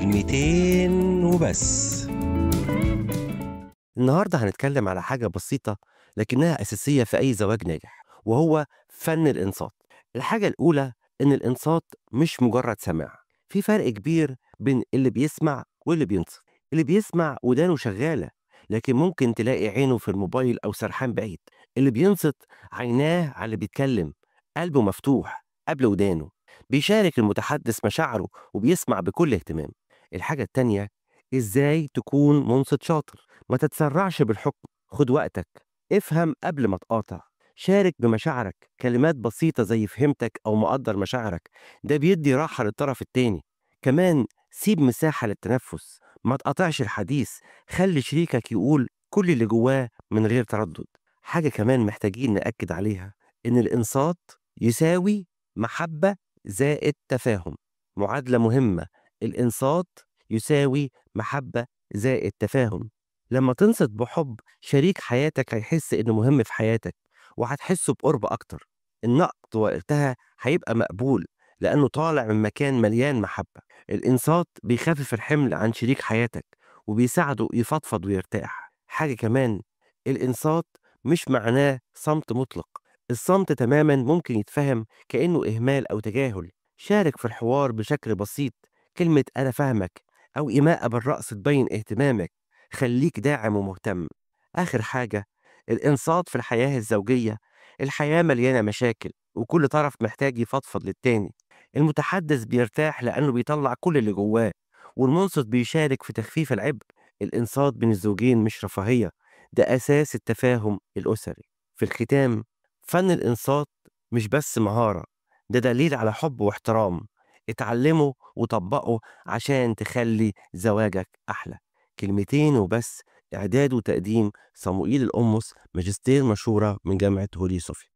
كلمتين وبس. النهاردة هنتكلم على حاجة بسيطة لكنها أساسية في أي زواج ناجح، وهو فن الإنصات. الحاجة الأولى إن الإنصات مش مجرد سماع، في فرق كبير بين اللي بيسمع واللي بينصت. اللي بيسمع ودانه شغالة، لكن ممكن تلاقي عينه في الموبايل أو سرحان بعيد. اللي بينصت عيناه على اللي بيتكلم، قلبه مفتوح قبل ودانه، بيشارك المتحدث مشاعره وبيسمع بكل اهتمام. الحاجة التانية، إزاي تكون منصت شاطر. ما تتسرعش بالحكم، خد وقتك، افهم قبل ما تقاطع، شارك بمشاعرك. كلمات بسيطة زي فهمتك أو مقدر مشاعرك، ده بيدي راحة للطرف التاني. كمان سيب مساحة للتنفس، ما تقاطعش الحديث، خلي شريكك يقول كل اللي جواه من غير تردد. حاجة كمان محتاجين نأكد عليها، إن الإنصات يساوي محبة زائد تفاهم. معادلة مهمة، الإنصات يساوي محبة زائد تفاهم. لما تنصت بحب، شريك حياتك هيحس إنه مهم في حياتك، وهتحسه بقرب أكتر. النقد وقتها هيبقى مقبول، لأنه طالع من مكان مليان محبة. الإنصات بيخفف الحمل عن شريك حياتك، وبيساعده يفضفض ويرتاح. حاجة كمان، الإنصات مش معناه صمت مطلق. الصمت تماما ممكن يتفهم كأنه إهمال أو تجاهل. شارك في الحوار بشكل بسيط، كلمة أنا فاهمك أو إيماءة بالرأس تبين اهتمامك. خليك داعم ومهتم. آخر حاجة، الإنصات في الحياة الزوجية. الحياة مليانة مشاكل، وكل طرف محتاج يفضفض للتاني. المتحدث بيرتاح لأنه بيطلع كل اللي جواه، والمنصت بيشارك في تخفيف العبء. الإنصات بين الزوجين مش رفاهية، ده أساس التفاهم الأسري. في الختام، فن الإنصات مش بس مهارة، ده دليل على حب واحترام. اتعلمه وطبقه عشان تخلي زواجك أحلى. كلمتين وبس، إعداد وتقديم صموئيل القمص، ماجستير مشهورة من جامعة هولي صوفيا.